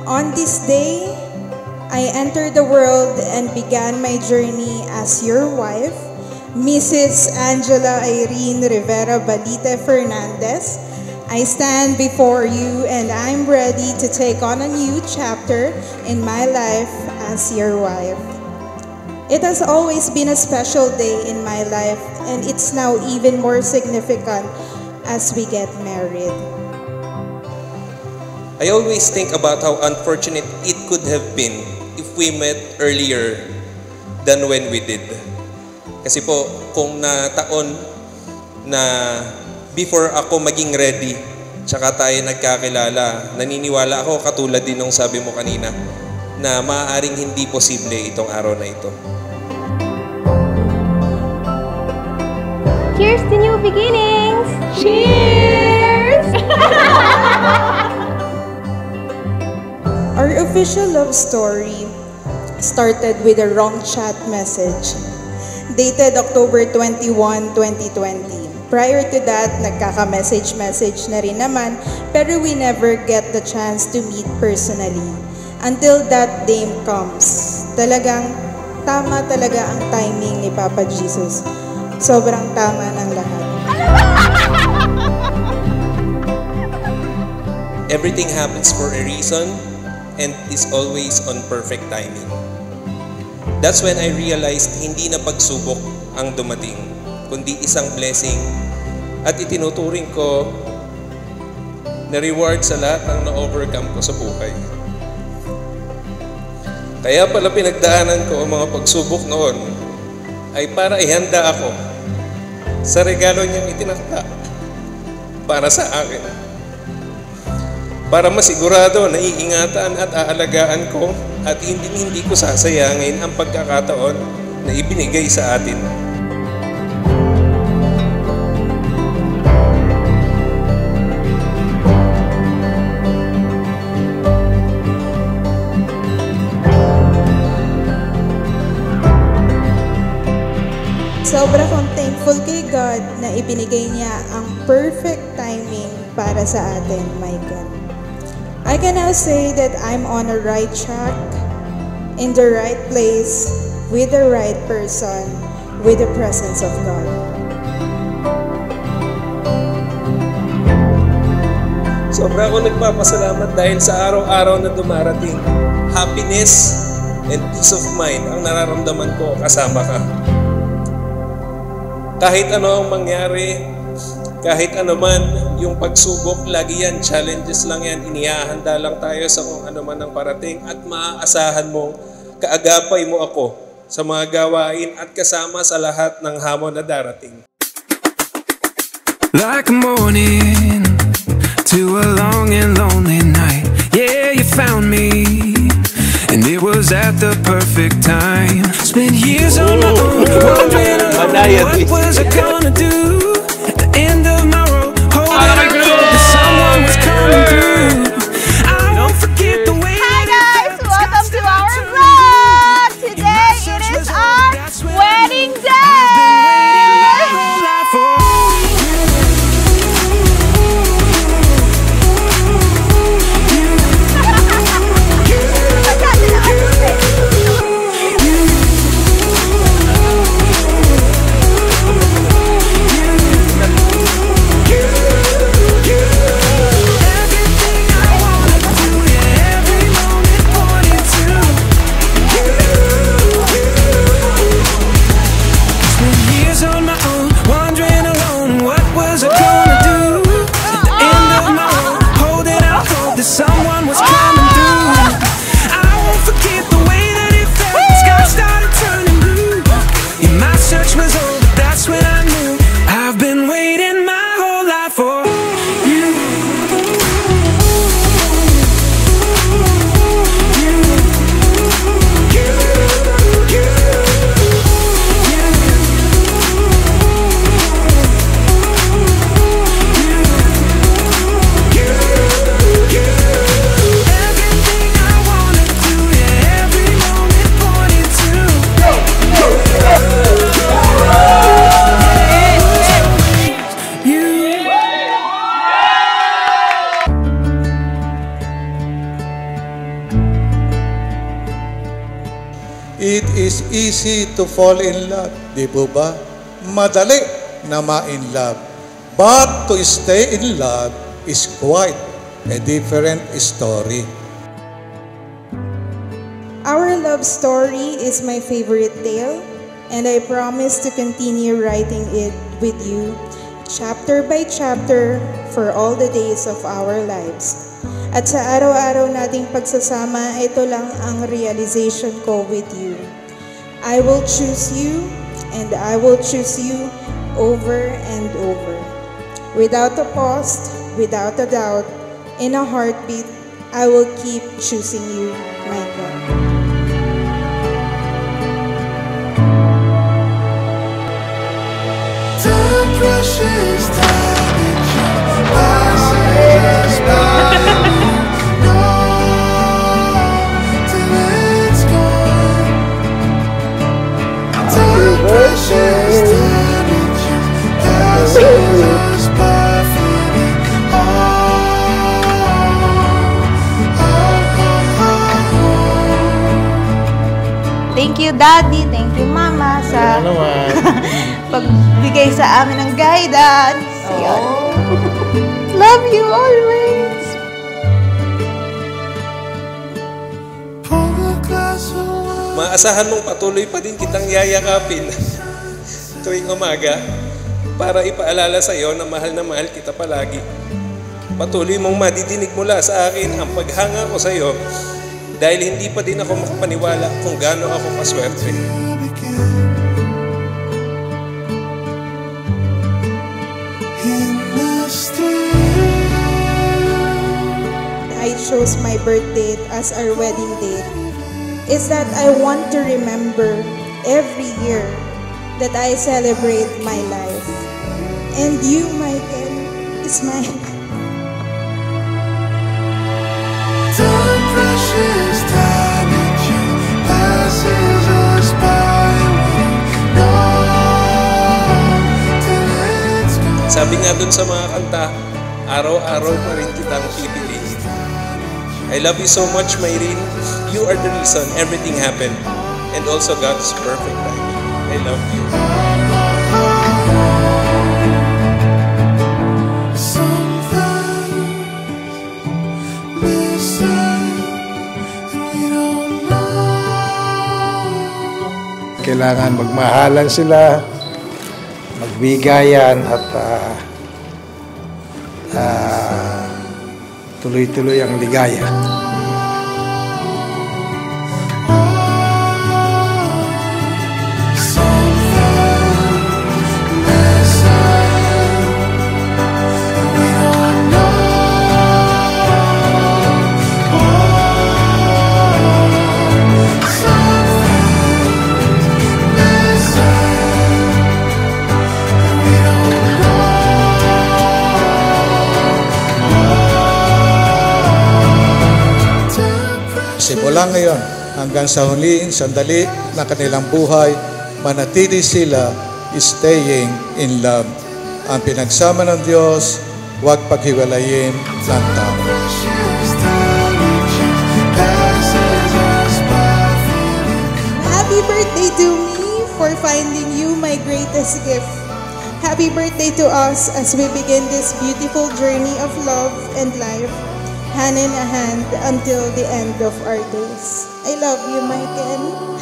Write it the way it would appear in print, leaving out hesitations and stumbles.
On this day, I entered the world and began my journey as your wife, Mrs. Angela Irene Rivera Balite Fernandez. I stand before you and I'm ready to take on a new chapter in my life as your wife. It has always been a special day in my life, and it's now even more significant as we get married. I always think about how unfortunate it could have been if we met earlier than when we did. Kasi po, kung na taon na before ako maging ready, tsaka tayo nagkakilala, naniniwala ako katulad din nung sabi mo kanina, na maaaring hindi posible itong araw na ito. Cheers to new beginnings! Cheers! Our official love story started with a wrong chat message dated October 21, 2020. Prior to that, nagkaka-message na rin naman, pero we never get the chance to meet personally. Until that day comes. Talagang tama talaga ang timing ni Papa Jesus. Sobrang tama ng lahat. Everything happens for a reason and is always on perfect timing. That's when I realized hindi na pagsubok ang dumating, kundi isang blessing, at itinuturing ko na reward sa lahat ng na-overcome ko sa buhay. Kaya pala pinagdaanan ko ang mga pagsubok noon ay para ihanda ako sa regalo niyang itinakda para sa akin. Para masigurado na iingatan at aalagaan ko at hindi ko sasayangin ang pagkakataon na ibinigay sa atin. Sobra kong thankful kay God na ibinigay niya ang perfect timing para sa atin, Michael. I can now say that I'm on a right track, in the right place, with the right person, with the presence of God. Sobra ako nagpapasalamat dahil sa araw-araw na dumarating. Happiness and peace of mind ang nararamdaman ko kasama ka. Kahit ano ang mangyari, kahit ano man yung pagsubok, lagi yan, challenges lang yan, inihahanda lang tayo sa kung ano man ang parating at maaasahan mong kaagapay mo ako sa mga gawain at kasama sa lahat ng hamon na darating. Like a morning to a long and lonely night, yeah, you found me, and it was at the perfect time. Spent years on my own, wondering what was I gonna do. At the end of my rope, hoping that someone was coming through. I won't forget the way. Hi guys! Welcome to our vlog! Today it is our wedding day! easy to fall in love. Di po ba? Madali na ma-in love. But to stay in love is quite a different story. Our love story is my favorite tale, and I promise to continue writing it with you, chapter by chapter, for all the days of our lives. At sa araw-araw nating pagsasama, ito lang ang realization ko with you. I will choose you, and I will choose you over and over. Without a pause, without a doubt, in a heartbeat, I will keep choosing you, Michael. Precious time it just passes by. No, till it's gone. Time precious time it just passes by. Feeling Thank you, Daddy. Thank you, Mama, sa pagbigay sa amin ng guidance. Yan. Love you always. Maasahan mong patuloy pa din kitang yayakapin tuwing umaga para ipaalala sa iyo na mahal kita palagi. Patuloy mong madidinig mula sa akin ang paghanga ko sa iyo dahil hindi pa din ako makapaniwala kung gaano ako kaswerte. I chose my birthday as our wedding date is that I want to remember every year that I celebrate my life. And you, Michael, is mine. Time precious time it just passes us by. No, till it's gone. Sabi nga dun sa mga kanta, araw-araw pa rin kitang pipiliin. I love you so much, Myrene. You are the reason everything happened. And also God's perfect timing. I love you. Kailangan magmahalan sila, magbigayan at tuloy-tuloy ang ligaya. Simula ngayon hanggang sa huling sandali ng kanilang buhay, manatili sila staying in love. Ang pinagsama ng Diyos, huwag paghiwalayin ng tao. Happy birthday to me for finding you my greatest gift. Happy birthday to us as we begin this beautiful journey of love and life, hand in hand until the end of our days. I love you, Michael.